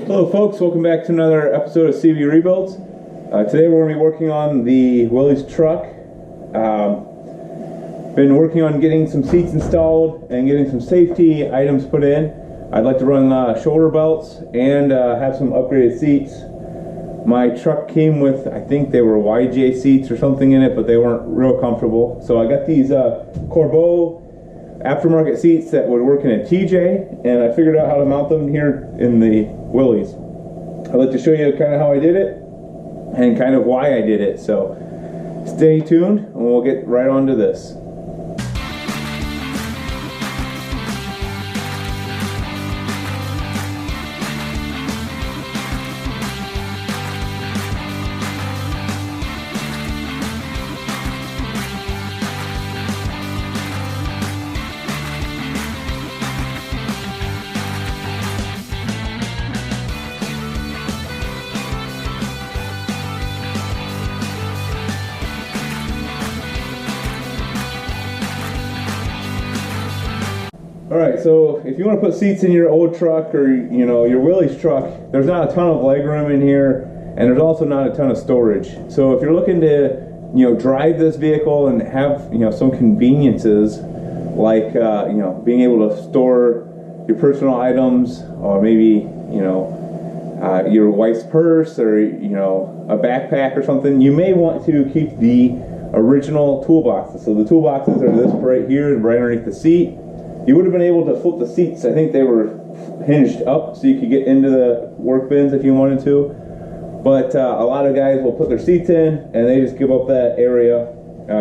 Hello folks, welcome back to another episode of CV Rebuilds. Today we're going to be working on the Willys Truck. Been working on getting some seats installed and getting some safety items put in. I'd like to run shoulder belts and have some upgraded seats. My truck came with, I think they were YJ seats or something in it, but they weren't real comfortable. So I got these Corbeau aftermarket seats that would work in a TJ, and I figured out how to mount them here in the Willys. I'd like to show you kind of how I did it and kind of why I did it. So stay tuned and we'll get right on to this. Alright, so if you want to put seats in your old truck or your Willys truck, there's not a ton of leg room in here, and there's also not a ton of storage. So if you're looking to drive this vehicle and have some conveniences like being able to store your personal items, or maybe your wife's purse, or a backpack or something, you may want to keep the original toolboxes. So the toolboxes are this right here, right underneath the seat. You would have been able to flip the seats. I think they were hinged up so you could get into the work bins if you wanted to. But a lot of guys will put their seats in and they just give up that area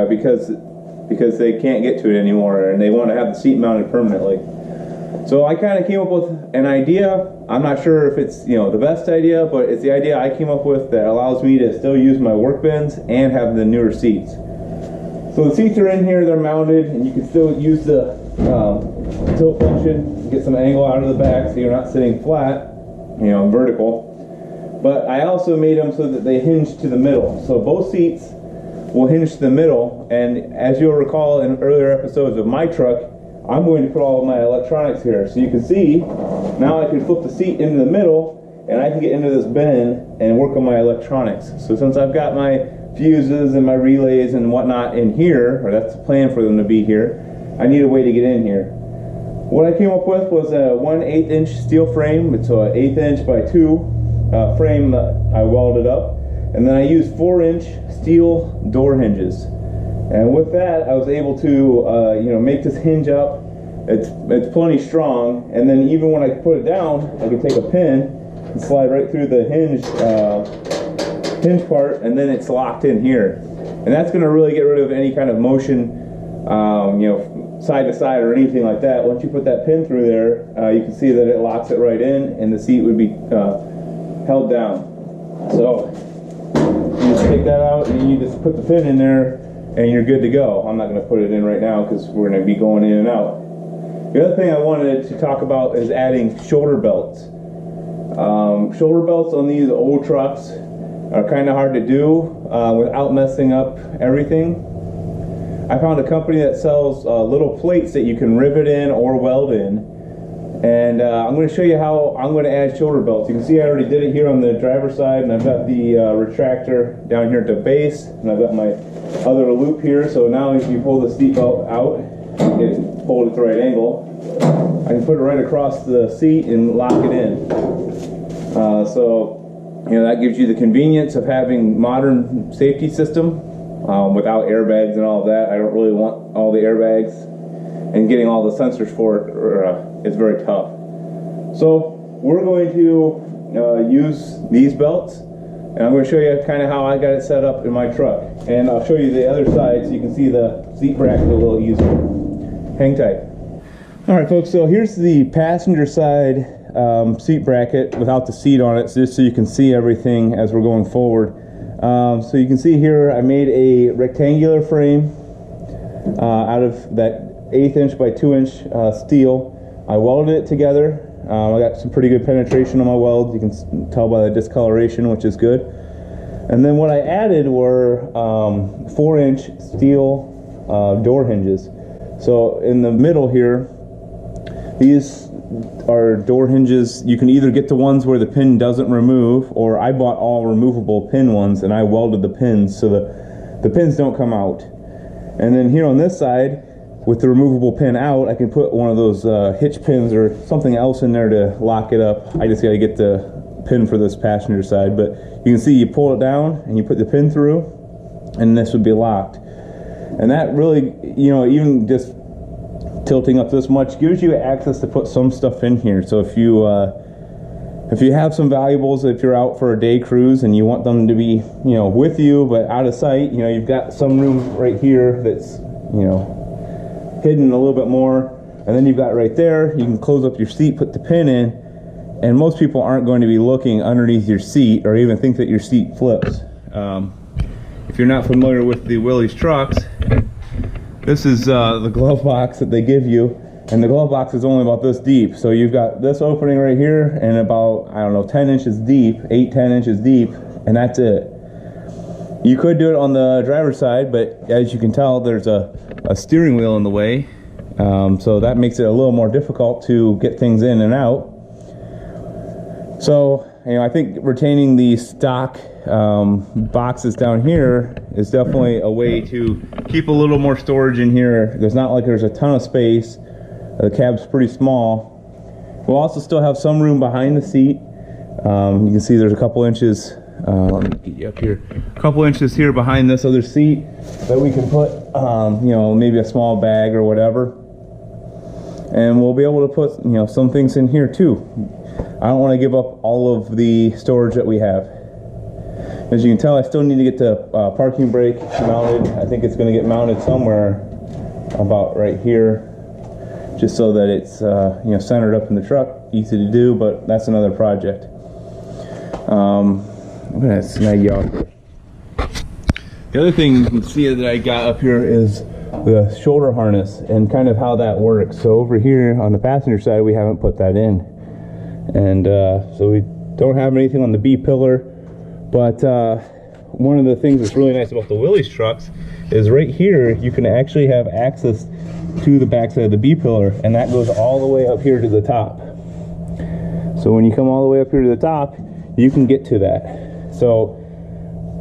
because they can't get to it anymore and they want to have the seat mounted permanently. So I kind of came up with an idea. I'm not sure if it's the best idea, but it's the idea I came up with that allows me to still use my work bins and have the newer seats. So the seats are in here, they're mounted, and you can still use the tilt function, get some angle out of the back so you're not sitting flat, vertical. But I also made them so that they hinge to the middle. So both seats will hinge to the middle, and as you'll recall in earlier episodes of my truck, I'm going to put all of my electronics here. So you can see, now I can flip the seat into the middle, and I can get into this bin and work on my electronics. So since I've got my fuses and my relays and whatnot in here, or that's the plan for them to be here, I need a way to get in here. What I came up with was a 1/8 inch steel frame. It's an 1/8 inch by 2 frame that I welded up, and then I used 4-inch steel door hinges. And with that, I was able to make this hinge up. It's plenty strong, and then even when I put it down, I can take a pin and slide right through the hinge part, and then it's locked in here. And that's going to really get rid of any kind of motion, side to side or anything like that. Once you put that pin through there, you can see that it locks it right in, and the seat would be held down. So you just take that out, and you just put the pin in there, and you're good to go. I'm not going to put it in right now because we're going to be going in and out. The other thing I wanted to talk about is adding shoulder belts. Shoulder belts on these old trucks are kind of hard to do without messing up everything. I found a company that sells little plates that you can rivet in or weld in, and I'm going to show you how I'm going to add shoulder belts. You can see I already did it here on the driver's side, and I've got the retractor down here at the base, and I've got my other loop here. So now if you pull the seat belt out, get it pulled at the right angle, I can put it right across the seat and lock it in. That gives you the convenience of having modern safety system without airbags and all of that. I don't really want all the airbags, and getting all the sensors for it is very tough. So we're going to use these belts, and I'm going to show you kind of how I got it set up in my truck. And I'll show you the other side so you can see the seat bracket a little easier. Hang tight. Alright folks, so here's the passenger side seat bracket without the seat on it, just so you can see everything as we're going forward. So you can see here I made a rectangular frame out of that 1/8 inch by 2 inch steel. I welded it together. I got some pretty good penetration on my welds. You can tell by the discoloration, which is good. And then what I added were 4-inch steel door hinges. So in the middle here, these are door hinges. You can either get the ones where the pin doesn't remove, or I bought all removable pin ones and I welded the pins so the pins don't come out. And then here on this side, with the removable pin out, I can put one of those hitch pins or something else in there to lock it up. I just got to get the pin for this passenger side, but you can see you pull it down and you put the pin through, and this would be locked. And that really, you know, even just tilting up this much gives you access to put some stuff in here. So if you have some valuables, if you're out for a day cruise and you want them to be, you know, with you but out of sight, you know, you've got some room right here that's, you know, hidden a little bit more, and then you've got right there, you can close up your seat, put the pin in, and most people aren't going to be looking underneath your seat or even think that your seat flips. If you're not familiar with the Willys trucks, this is the glove box that they give you, and the glove box is only about this deep. So you've got this opening right here and about, I don't know, 10 inches deep, 8-10 inches deep, and that's it. You could do it on the driver's side, but as you can tell, there's a steering wheel in the way, so that makes it a little more difficult to get things in and out. So, you know, I think retaining the stock boxes down here is definitely a way to keep a little more storage in here. There's not like there's a ton of space. The cab's pretty small. We'll also still have some room behind the seat. You can see there's a couple inches. Let me get you up here. A couple inches here behind this other seat that we can put, you know, maybe a small bag or whatever. And we'll be able to put, you know, some things in here too. I don't want to give up all of the storage that we have. As you can tell, I still need to get the parking brake mounted. I think it's going to get mounted somewhere about right here, just so that it's you know, centered up in the truck. Easy to do, but that's another project. I'm gonna snag you off here. The other thing you can see that I got up here is the shoulder harness and kind of how that works. So over here on the passenger side, we haven't put that in, and so we don't have anything on the B pillar. But one of the things that's really nice about the Willys trucks is right here you can actually have access to the backside of the B pillar, and that goes all the way up here to the top. So when you come all the way up here to the top, you can get to that. So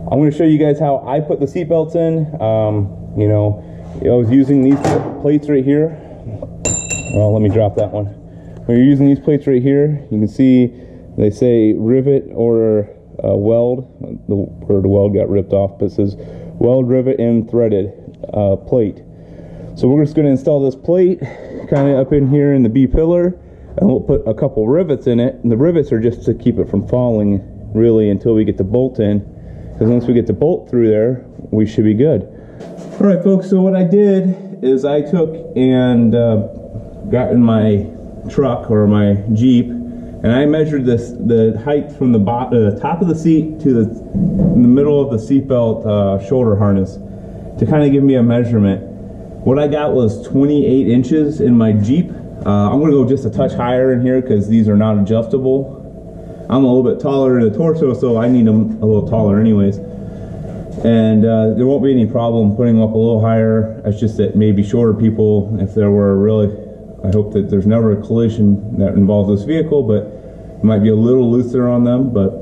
I'm going to show you guys how I put the seat belts in. You know, I was using these plates right here. Well, let me drop that one. When you're using these plates right here, you can see they say rivet or weld. The word weld got ripped off, but it says weld, rivet, and threaded plate. So we're just going to install this plate kind of up in here in the B pillar, and we'll put a couple rivets in it. And the rivets are just to keep it from falling, really, until we get the bolt in, because once we get the bolt through there, we should be good. All right, folks, so what I did is I took and got in my truck or my Jeep, and I measured the height from the top of the seat to the middle of the seatbelt shoulder harness to kind of give me a measurement. What I got was 28 inches in my Jeep. I'm going to go just a touch higher in here because these are not adjustable. I'm a little bit taller in the torso, so I need them a little taller anyways. And there won't be any problem putting them up a little higher. It's just that maybe shorter people, if there were really, I hope that there's never a collision that involves this vehicle, but it might be a little looser on them, but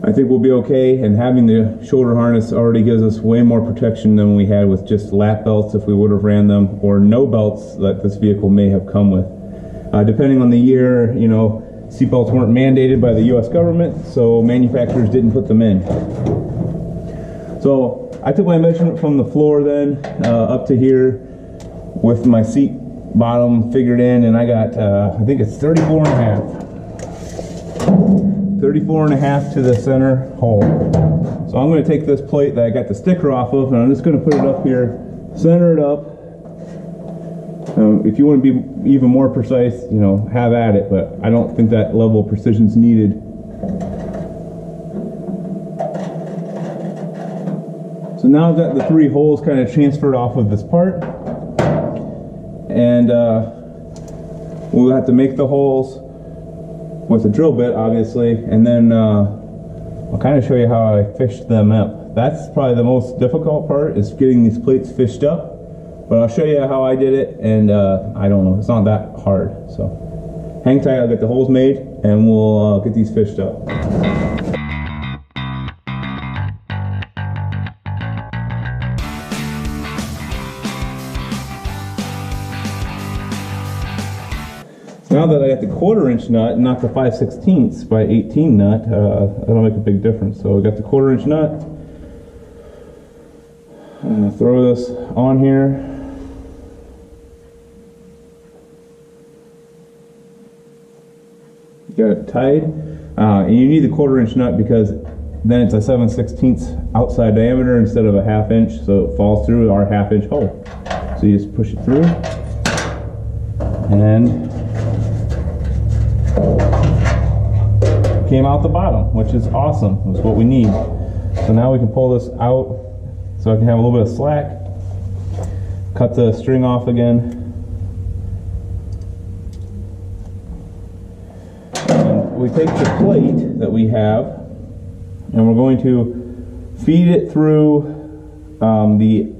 I think we'll be okay. And having the shoulder harness already gives us way more protection than we had with just lap belts if we would have ran them, or no belts that this vehicle may have come with. Depending on the year, you know, seatbelts weren't mandated by the US government, so manufacturers didn't put them in. So I took my measurement from the floor then up to here with my seat bottom figured in, and I got, I think it's 34 and a half. 34 and a half to the center hole. So I'm going to take this plate that I got the sticker off of, and I'm just going to put it up here, center it up. If you want to be even more precise, you know, have at it, but I don't think that level of precision is needed. So now I've got the three holes kind of transferred off of this part, and we'll have to make the holes with a drill bit, obviously, and then I'll kind of show you how I fished them up. That's probably the most difficult part, is getting these plates fished up. but I'll show you how I did it, and I don't know, it's not that hard. So hang tight, I'll get the holes made and we'll get these fished up. Now that I got the 1/4 inch nut, not the 5/16 by 18 nut, that'll make a big difference. So I got the 1/4 inch nut. I'm gonna throw this on here. Got it tied, and you need the 1/4 inch nut because then it's a 7/16 outside diameter instead of a 1/2 inch, so it falls through our 1/2 inch hole. So you just push it through, and came out the bottom, which is awesome. That's what we need. So now we can pull this out so I can have a little bit of slack. Cut the string off again. And we take the plate that we have and we're going to feed it through the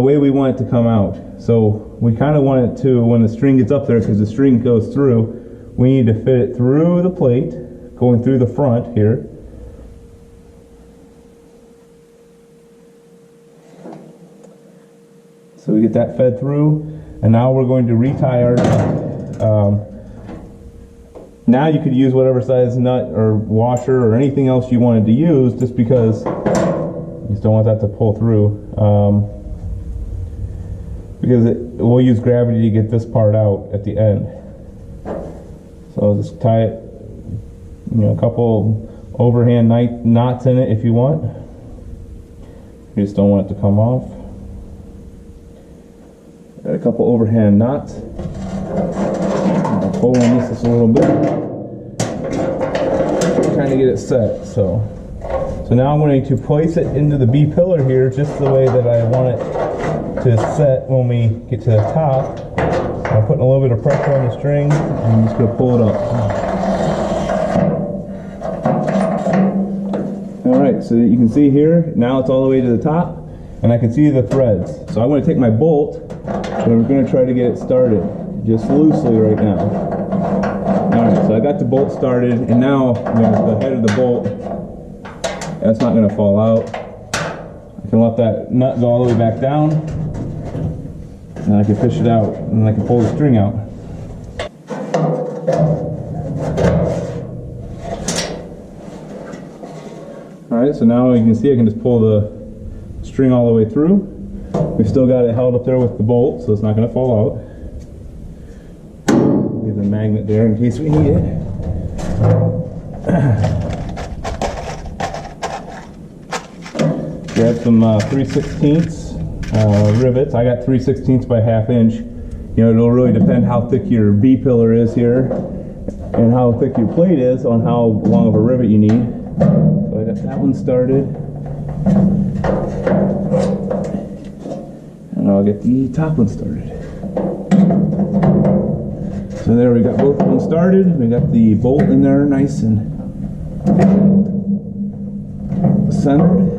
way we want it to come out. So we kind of want it to, when the string gets up there, because the string goes through, we need to fit it through the plate, going through the front here. So we get that fed through, and now we're going to retie our nut. Now you could use whatever size nut or washer or anything else you wanted to use, just because you just don't want that to pull through. Because we'll use gravity to get this part out at the end. So I'll just tie it, a couple overhand knots in it if you want. You just don't want it to come off. Got a couple overhand knots. I'll pull on this just a little bit. Trying to get it set. So now I'm going to place it into the B pillar here just the way that I want it to set when we get to the top. I'm putting a little bit of pressure on the string, and I'm just going to pull it up. Alright, so you can see here, now it's all the way to the top, and I can see the threads. So I'm going to take my bolt, and we're going to try to get it started, just loosely right now. Alright, so I got the bolt started, and now the head of the bolt, that's not going to fall out. I can let that nut go all the way back down, and I can fish it out, and I can pull the string out. Alright, so now you can see I can just pull the string all the way through. We've still got it held up there with the bolt, so it's not going to fall out. Leave the magnet there in case we need it. Grab some 3/16 rivets. I got 3/16 by 1/2 inch. It'll really depend how thick your B pillar is here and how thick your plate is on how long of a rivet you need. So I got that one started. And I'll get the top one started. So there, we got both of them started. We got the bolt in there nice and centered.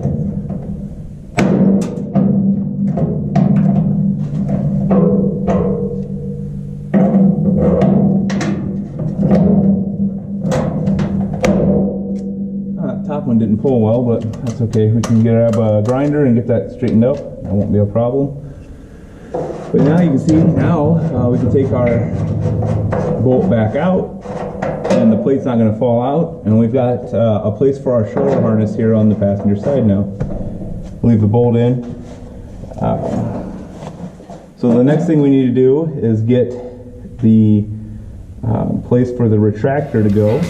Top one didn't pull well, but that's okay. We can grab a grinder and get that straightened up. That won't be a problem. But now you can see, we can take our bolt back out, and the plate's not going to fall out. And we've got a place for our shoulder harness here on the passenger side now. Leave the bolt in. So the next thing we need to do is get the place for the retractor to go.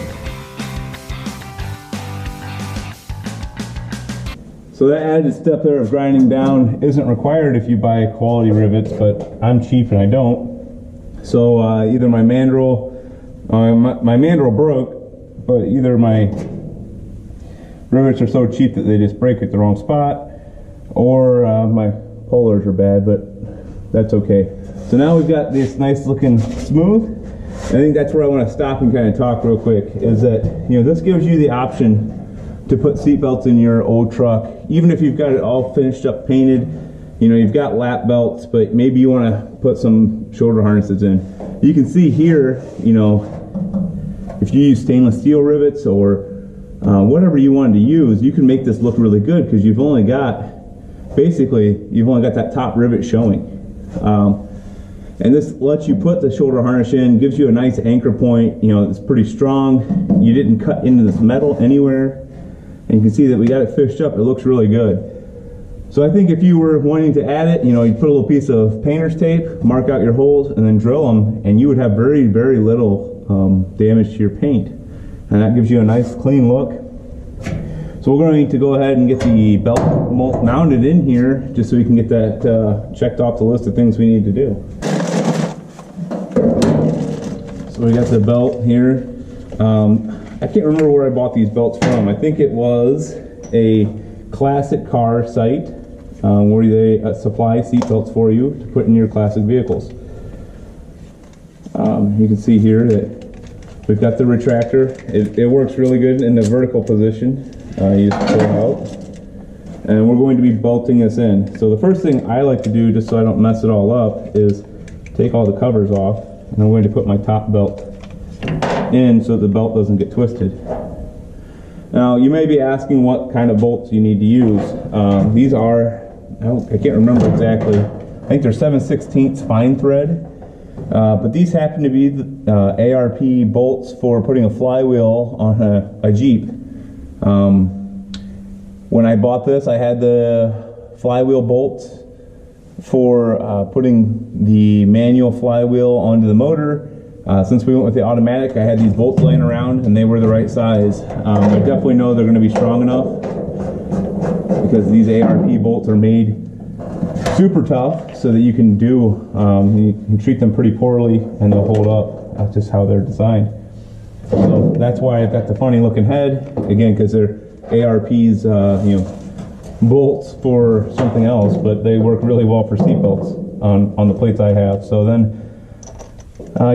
So that added step there of grinding down isn't required if you buy quality rivets, but I'm cheap and I don't. So either my mandrel broke, but either my rivets are so cheap that they just break at the wrong spot, or my pullers are bad, but that's okay. So now we've got this nice looking smooth. I think that's where I want to stop and kind of talk real quick, is that this gives you the option to put seat belts in your old truck, even if you've got it all finished up, painted. you know, you've got lap belts, but maybe you want to put some shoulder harnesses in. You can see here, you know, if you use stainless steel rivets or whatever you wanted to use, you can make this look really good because you've only got, basically, you've only got that top rivet showing. And this lets you put the shoulder harness in, gives you a nice anchor point. You know, it's pretty strong. You didn't cut into this metal anywhere. And you can see that we got it fished up. It looks really good. So I think if you were wanting to add it, you know, you put a little piece of painter's tape, mark out your holes, and then drill them, and you would have very, very little damage to your paint. And that gives you a nice clean look. So we're going to go ahead and get the belt mounted in here just so we can get that checked off the list of things we need to do. So we got the belt here. I can't remember where I bought these belts from. I think it was a classic car site where they supply seat belts for you to put in your classic vehicles. You can see here that we've got the retractor. It works really good in the vertical position. You just pull it out. And we're going to be bolting this in. So the first thing I like to do, just so I don't mess it all up, is take all the covers off. And I'm going to put my top belt in so the belt doesn't get twisted. Now you may be asking what kind of bolts you need to use. These are, I can't remember exactly, I think they're 7/16 fine thread, but these happen to be the ARP bolts for putting a flywheel on a Jeep. When I bought this, I had the flywheel bolts for putting the manual flywheel onto the motor. Since we went with the automatic, I had these bolts laying around and they were the right size. I definitely know they're going to be strong enough because these ARP bolts are made super tough so that you can you can treat them pretty poorly and they'll hold up. That's just how they're designed. So that's why I've got the funny looking head, again, because they're ARP's you know, bolts for something else, but they work really well for seat belts on the plates I have. So then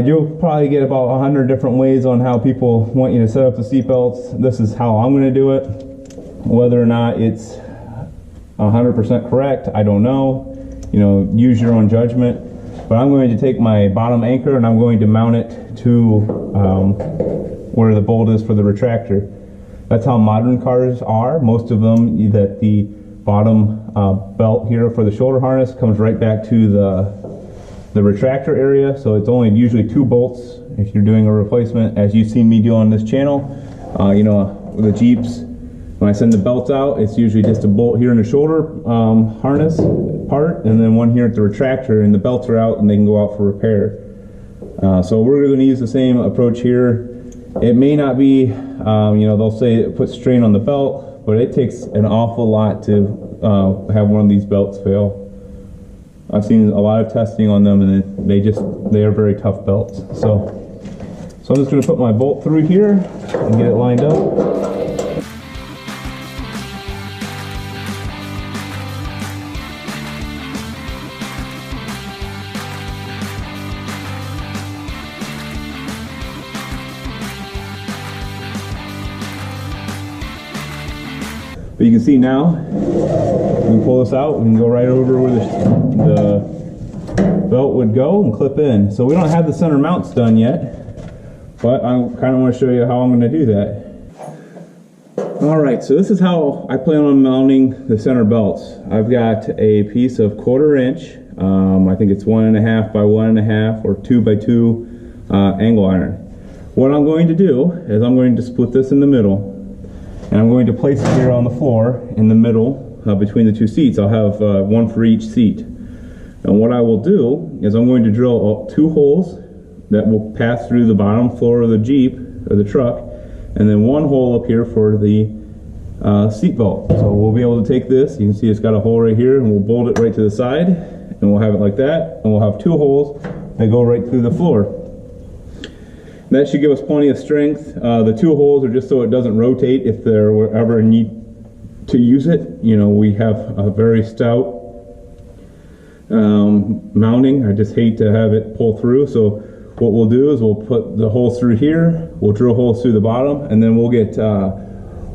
you'll probably get about 100 different ways on how people want you to set up the seat belts. This is how I'm going to do it. Whether or not it's 100% correct, I don't know. You know, use your own judgment. But I'm going to take my bottom anchor and I'm going to mount it to where the bolt is for the retractor. That's how modern cars are. Most of them, that the bottom belt here for the shoulder harness comes right back to the retractor area. So it's only usually 2 bolts if you're doing a replacement, as you've seen me do on this channel. You know, with the Jeeps, when I send the belts out, it's usually just a bolt here in the shoulder harness part, and then one here at the retractor, and the belts are out and they can go out for repair. So we're going to use the same approach here. It may not be, you know, they'll say it puts strain on the belt, but it takes an awful lot to have one of these belts fail. I've seen a lot of testing on them, and they are very tough belts. So I'm just going to put my bolt through here and get it lined up. But you can see now, we can pull this out, we can go right over where the belt would go and clip in. So we don't have the center mounts done yet, but I kind of want to show you how I'm going to do that. Alright, so this is how I plan on mounting the center belts. I've got a piece of 1/4 inch, I think it's 1.5 by 1.5 or 2 by 2 angle iron. What I'm going to do is I'm going to split this in the middle. And I'm going to place it here on the floor in the middle between the 2 seats. I'll have one for each seat. And what I will do is I'm going to drill 2 holes that will pass through the bottom floor of the Jeep or the truck, and then 1 hole up here for the seat belt. So we'll be able to take this, you can see it's got a hole right here, and we'll bolt it right to the side, and we'll have it like that, and we'll have 2 holes that go right through the floor. That should give us plenty of strength. The 2 holes are just so it doesn't rotate if there were ever a need to use it. You know, we have a very stout mounting. I just hate to have it pull through. So what we'll do is we'll put the holes through here, we'll drill holes through the bottom, and then we'll get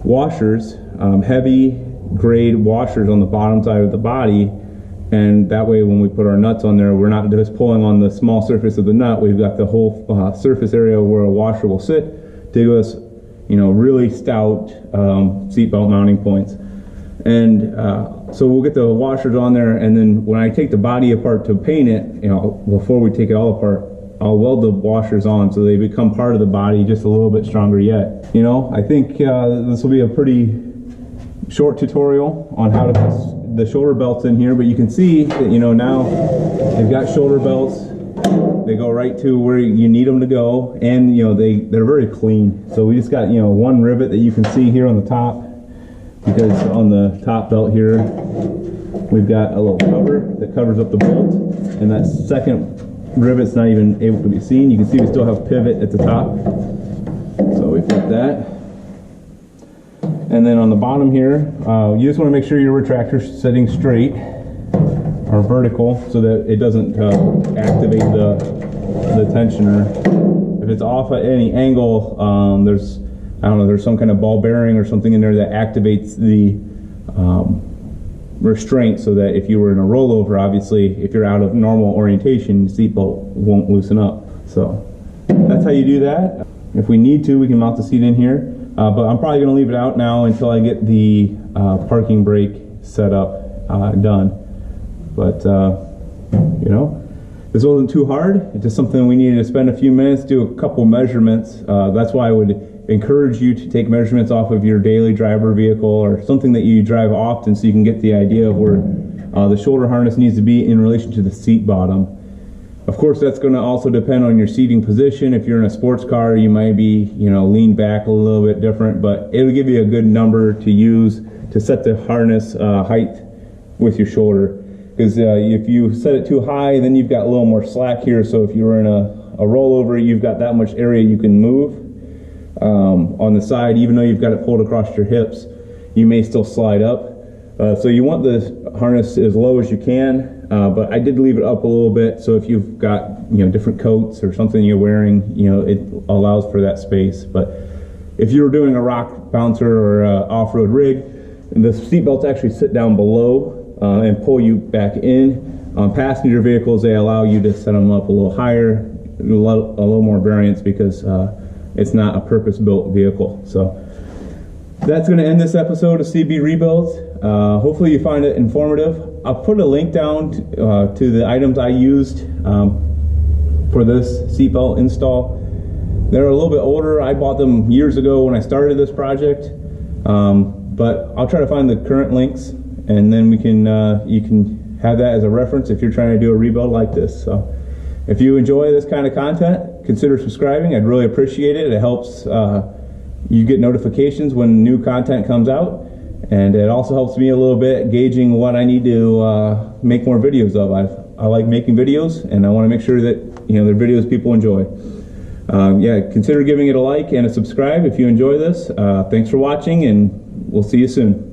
washers, heavy grade washers on the bottom side of the body, And that way when we put our nuts on there, we're not just pulling on the small surface of the nut. We've got the whole surface area where a washer will sit to give us, you know, really stout seatbelt mounting points. And so we'll get the washers on there, and then when I take the body apart to paint it, you know, before we take it all apart, I'll weld the washers on so they become part of the body, just a little bit stronger yet. You know, I think this will be a pretty short tutorial on how to put the shoulder belts in here, but you can see that, you know, now they've got shoulder belts. They go right to where you need them to go, and you know, they're very clean. So we just got, you know, one rivet that you can see here on the top, because on the top belt here we've got a little cover that covers up the bolt, and that second rivet's not even able to be seen. You can see we still have pivot at the top, so we put that. And then on the bottom here, you just want to make sure your retractor's sitting straight or vertical so that it doesn't activate the tensioner. If it's off at any angle, there's, I don't know, there's some kind of ball bearing or something in there that activates the restraint, so that if you were in a rollover, obviously if you're out of normal orientation, the seatbelt won't loosen up. So that's how you do that. If we need to, we can mount the seat in here. But I'm probably going to leave it out now until I get the parking brake set up done. But you know, this wasn't too hard. It's just something we needed to spend a few minutes, do a couple measurements. That's why I would encourage you to take measurements off of your daily driver vehicle or something that you drive often, so you can get the idea of where the shoulder harness needs to be in relation to the seat bottom. Of course, that's going to also depend on your seating position. If you're in a sports car, you might be, you know, leaned back a little bit different, but it'll give you a good number to use to set the harness height with your shoulder. Because if you set it too high, then you've got a little more slack here. So if you're in a rollover, you've got that much area you can move. On the side, even though you've got it pulled across your hips, you may still slide up. So you want the harness as low as you can. But I did leave it up a little bit, so if you've got, you know, different coats or something you're wearing, you know, it allows for that space. But if you're doing a rock bouncer or off-road rig, the seat belts actually sit down below and pull you back in. On passenger vehicles, they allow you to set them up a little higher, a little more variance, because it's not a purpose-built vehicle. So that's going to end this episode of CB Rebuilds. Hopefully you find it informative. I'll put a link down to the items I used for this seatbelt install. They're a little bit older. I bought them years ago when I started this project, but I'll try to find the current links, and then we can you can have that as a reference if you're trying to do a rebuild like this. So if you enjoy this kind of content, consider subscribing. I'd really appreciate it. It helps you get notifications when new content comes out. And it also helps me a little bit gauging what I need to make more videos of. I like making videos, and I want to make sure that, you know, they're videos people enjoy. Yeah, consider giving it a like and a subscribe if you enjoy this. Thanks for watching, and we'll see you soon.